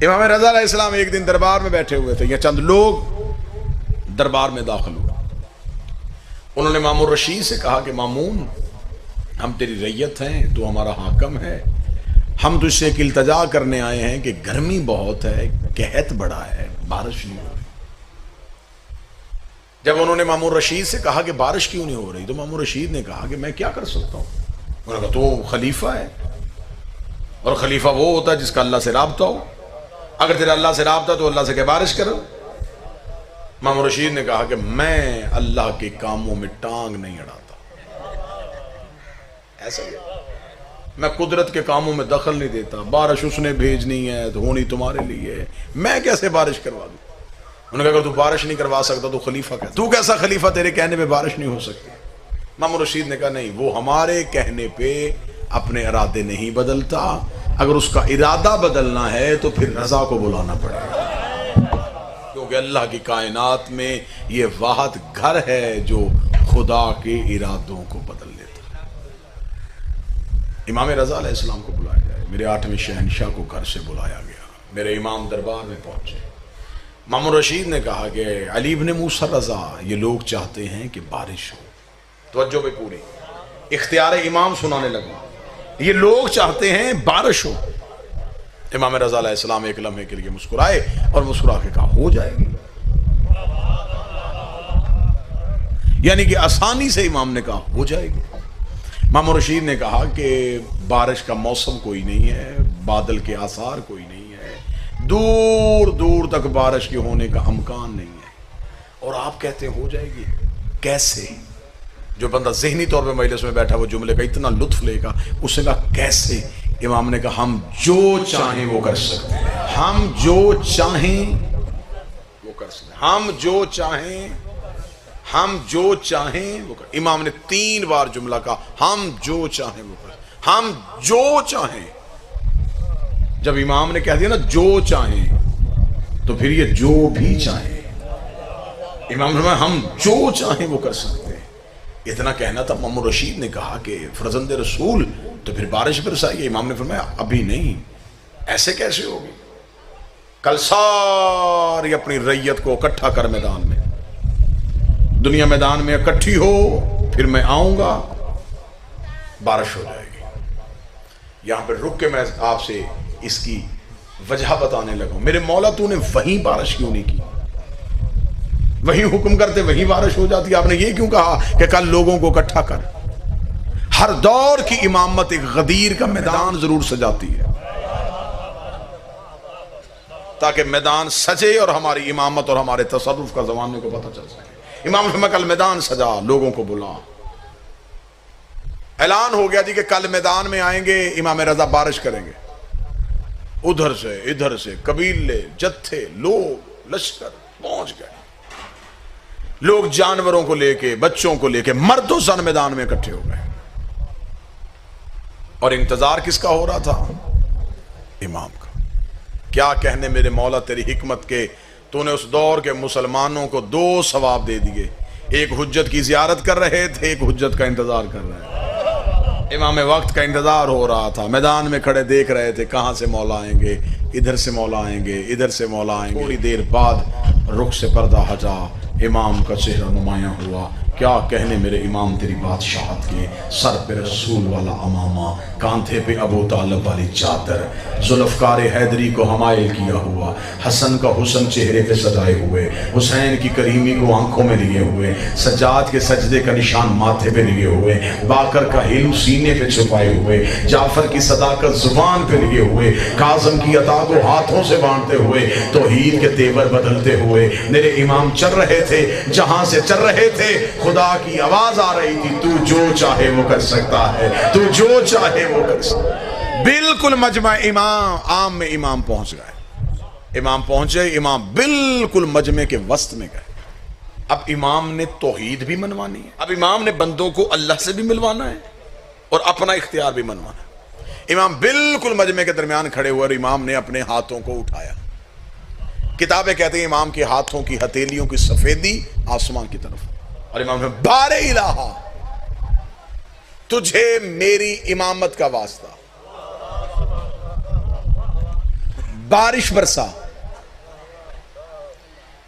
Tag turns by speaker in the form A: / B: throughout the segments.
A: امام رضا علیہ السلام ایک دن دربار میں بیٹھے ہوئے تھے، یا چند لوگ دربار میں داخل ہوئے. انہوں نے مامون رشید سے کہا کہ مامون، ہم تیری ریت ہیں، تو ہمارا حاکم ہے، ہم تجھ سے ایک التجا کرنے آئے ہیں کہ گرمی بہت ہے، قحط بڑا ہے، بارش نہیں ہو رہی. جب انہوں نے مامون رشید سے کہا کہ بارش کیوں نہیں ہو رہی، تو مامون رشید نے کہا کہ میں کیا کر سکتا ہوں. انہوں نے کہا تو خلیفہ ہے، اور خلیفہ وہ ہوتا ہے جس کا اللہ سے رابطہ ہو، اگر تیرا اللہ سے رابطہ تو اللہ سے کہ بارش کرو. مامون رشید نے کہا کہ میں اللہ کے کاموں میں ٹانگ نہیں اڑاتا، ایسا ہی ہے، میں قدرت کے کاموں میں دخل نہیں دیتا، بارش اس نے بھیجنی ہے تو ہونی تمہارے لیے ہے، میں کیسے بارش کروا دوں. انہوں نے کہا اگر تو بارش نہیں کروا سکتا تو خلیفہ کہتا، تو کیسا خلیفہ تیرے کہنے پہ بارش نہیں ہو سکتی. مامون رشید نے کہا نہیں، وہ ہمارے کہنے پہ اپنے ارادے نہیں بدلتا، اگر اس کا ارادہ بدلنا ہے تو پھر رضا کو بلانا پڑے گا، کیونکہ اللہ کی کائنات میں یہ واحد گھر ہے جو خدا کے ارادوں کو بدل لیتا ہے. امام رضا علیہ السلام کو بلایا جائے. میرے 8ویں شہنشاہ کو گھر سے بلایا گیا، میرے امام دربار میں پہنچے. مامون رشید نے کہا کہ علی بن موسیٰ رضا، یہ لوگ چاہتے ہیں کہ بارش ہو. توجہ بھی پوری، اختیار امام سنانے لگا، یہ لوگ چاہتے ہیں بارش ہو. امام رضا علیہ السلام ایک لمحے کے لیے مسکرائے اور مسکرا کے کہا ہو جائے گی. یعنی کہ آسانی سے امام نے کہا ہو جائے گی. مامون رشید نے کہا کہ بارش کا موسم کوئی نہیں ہے، بادل کے آثار کوئی نہیں ہے، دور دور تک بارش کے ہونے کا امکان نہیں ہے، اور آپ کہتے ہو جائے گی، کیسے؟ جو بندہ ذہنی طور پہ مجلس میں بیٹھا وہ جملے کا اتنا لطف لے گا. اس نے کہا کیسے؟ امام نے کہا ہم جو چاہیں وہ کر سکتے ہیں، ہم جو چاہیں وہ کر سکتے ہیں، ہم جو چاہیں، ہم جو چاہیں وہ کر. امام نے 3 بار جملہ کہا ہم جو چاہیں وہ کر، ہم جو چاہیں. جب امام نے کہہ دیا نا جو چاہیں، تو پھر یہ جو بھی چاہیں. امام نے فرمایا ہم جو چاہیں وہ کر سکتے ہیں. اتنا کہنا تھا. مامون رشید نے کہا کہ فرزند رسول تو پھر بارش برسائیے. امام نے فرمایا ابھی نہیں، ایسے کیسے ہوگی، کل ساری اپنی ریت کو اکٹھا کر میدان میں، دنیا میدان میں اکٹھی ہو، پھر میں آؤں گا، بارش ہو جائے گی. یہاں پہ رک کے میں آپ سے اس کی وجہ بتانے لگا. میرے مولا تو نے وہیں بارش کیوں نہیں کی؟ وہیں حکم کرتے وہیں بارش ہو جاتی. آپ نے یہ کیوں کہا کہ کل لوگوں کو اکٹھا کر؟ ہر دور کی امامت ایک غدیر کا میدان ضرور سجاتی ہے، تاکہ میدان سجے اور ہماری امامت اور ہمارے تصرف کا زمانے کو پتہ چل سکے. امام نے کل میدان سجا، لوگوں کو بلا. اعلان ہو گیا جی کہ کل میدان میں آئیں گے امام رضا، بارش کریں گے. ادھر سے ادھر سے قبیلے، جتھے، لوگ، لشکر پہنچ گئے. لوگ جانوروں کو لے کے، بچوں کو لے کے، مرد و زن میدان میں اکٹھے ہو گئے. اور انتظار کس کا ہو رہا تھا؟ امام کا. کیا کہنے میرے مولا تیری حکمت کے، تو نے اس دور کے مسلمانوں کو 2 ثواب دے دیے. ایک حجت کی زیارت کر رہے تھے، ایک حجت کا انتظار کر رہے تھے. امام وقت کا انتظار ہو رہا تھا، میدان میں کھڑے دیکھ رہے تھے کہاں سے مولا آئیں گے، ادھر سے مولا آئیں گے، ادھر سے مولا آئیں گے. تھوڑی دیر بعد رخ سے پردہ ہٹا، امام کا چہرہ نمایاں ہوا. کیا کہنے میرے امام تیری بادشاہت کے، سر پہ رسول والا امامہ، کاندھے پہ ابو طالب والی چادر، ذوالفقار حیدری کو حمائل کیا ہوا، حسن کا حسن چہرے پہ سجائے ہوئے، حسین کی کریمی کو آنکھوں میں لیے ہوئے، سجاد کے سجدے کا نشان ماتھے پہ لیے ہوئے، باقر کا ہیلو سینے پہ چھپائے ہوئے، جعفر کی صداقت زبان پہ لیے ہوئے، کاظم کی عطا کو ہاتھوں سے بانٹتے ہوئے، توحید کے تیور بدلتے ہوئے میرے امام چل رہے تھے. جہاں سے چل رہے تھے خدا کی آواز آ رہی تھی، تو جو چاہے وہ کر سکتا ہے، تو جو چاہے وہ کر سکتا ہے. بالکل مجمع امام عام میں امام پہنچ گئے. امام پہنچے، امام بالکل مجمع کے وسط میں گئے. اب امام نے توحید بھی منوانی ہے، اب امام نے بندوں کو اللہ سے بھی ملوانا ہے اور اپنا اختیار بھی منوانا ہے. امام بالکل مجمع کے درمیان کھڑے ہوئے اور امام نے اپنے ہاتھوں کو اٹھایا. کتابیں کہتے ہیں امام کے ہاتھوں کی ہتھیلیوں کی سفیدی آسمان کی طرف، اور امام نے بار الہا تجھے میری امامت کا واسطہ، بارش برسا.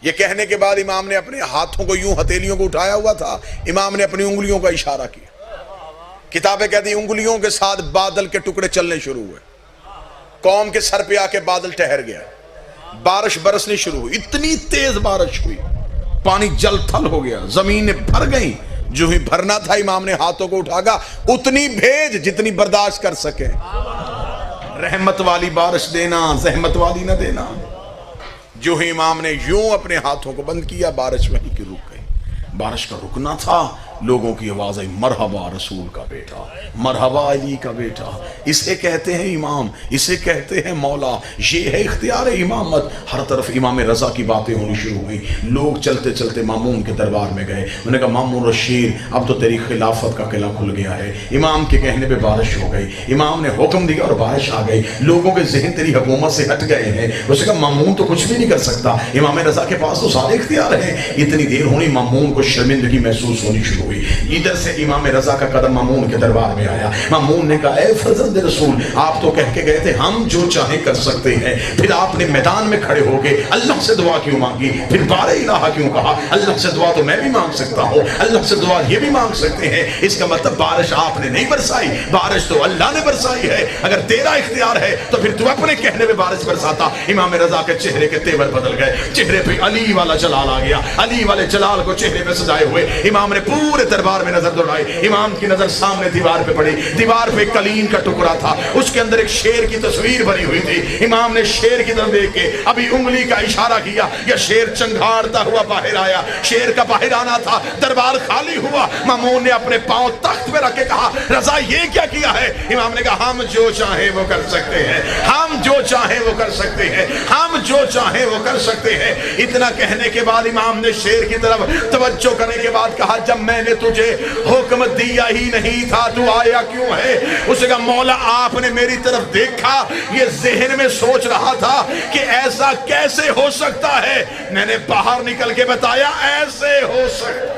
A: یہ کہنے کے بعد امام نے اپنے ہاتھوں کو یوں ہتھیلیوں کو اٹھایا ہوا تھا, امام نے اپنی انگلیوں کا اشارہ کیا. کتابیں کہتی ہیں انگلیوں کے ساتھ بادل کے ٹکڑے چلنے شروع ہوئے, قوم کے سر پہ آ کے بادل ٹھہر گیا, بارش برسنی شروع ہوئی. اتنی تیز بارش ہوئی, پانی جل تھل ہو گیا, زمینیں بھر گئیں. جو ہی بھرنا تھا امام نے ہاتھوں کو اٹھایا, اتنی بھیج جتنی برداشت کر سکے. رحمت والی بارش دینا, زحمت والی نہ دینا. جو ہی امام نے یوں اپنے ہاتھوں کو بند کیا, بارش وہیں کی رک گئی. بارش کا رکنا تھا, لوگوں کی آواز آئی, مرحبا رسول کا بیٹا, مرحبا علی کا بیٹا. اسے کہتے ہیں امام, اسے کہتے ہیں مولا, یہ ہے اختیار امامت. ہر طرف امام رضا کی باتیں ہونی شروع ہوئی. لوگ چلتے چلتے مامون کے دربار میں گئے. انہوں نے کہا مامون رشید, اب تو تیری خلافت کا قلعہ کھل گیا ہے. امام کے کہنے پہ بارش ہو گئی, امام نے حکم دیا اور بارش آ گئی. لوگوں کے ذہن تیری حکومت سے ہٹ گئے ہیں. اس نے کہا مامون تو کچھ بھی نہیں کر سکتا, امام رضا کے پاس تو سارے اختیار ہیں. اتنی دیر ہونی, مامون کو شرمندگی محسوس ہونی شروع ہوئی. ادھر سے امام رضا کا قدم مامون کے دربار میں آیا. مامون نے کہا اے فرزند رسول, آپ تو کہہ کے گئے تھے ہم جو چاہیں کر سکتے ہیں, پھر آپ نے میدان میں کھڑے ہو کے اللہ سے دعا کیوں مانگی, پھر بار الہ کیوں کہا؟ اللہ سے دعا تو میں بھی مانگ سکتا ہوں, اللہ سے دعا یہ بھی مانگ سکتے ہیں. اس کا مطلب بارش آپ نے نہیں برسائی, بارش تو اللہ نے برسائی ہے. اگر تیرا اختیار ہے تو پھر تو اپنے کہنے میں بارش برساتا. امام رضا کے چہرے کے تیور بدل گئے, چہرے پہ علی والا جلال آ گیا. علی والے جلال کو چہرے پہ سجائے ہوئے امام نے پورے دربار میں نظر دوڑائی. امام کی نظر سامنے دیوار پہ پڑی. دیوار پہ قلین کا ٹکڑا تھا, اس کے اندر ایک شیر کی تصویر بنی ہوئی تھی. امام نے شیر کی طرف دیکھ کے ابھی انگلی کا اشارہ کیا, یہ شیر چنگھاڑتا ہوا باہر آیا. شیر کا باہر آنا تھا, دربار خالی ہوا. مامون نے اپنے پاؤں تخت پہ رکھ کے کہا رضا یہ کیا کیا ہے؟ امام نے کہا ہم جو چاہیں وہ کر سکتے ہیں, ہم جو چاہیں وہ کر سکتے ہیں, ہم جو چاہیں وہ کر سکتے ہیں. اتنا کہنے کے بعد امام نے شیر کی طرف توجہ کرنے کے بعد کہا جب میں نے تجھے حکم دیا ہی نہیں تھا تو آیا کیوں ہے؟ اس نے کہا مولا آپ نے میری طرف دیکھا, یہ ذہن میں سوچ رہا تھا کہ ایسا کیسے ہو سکتا ہے, میں نے باہر نکل کے بتایا ایسے ہو سکتا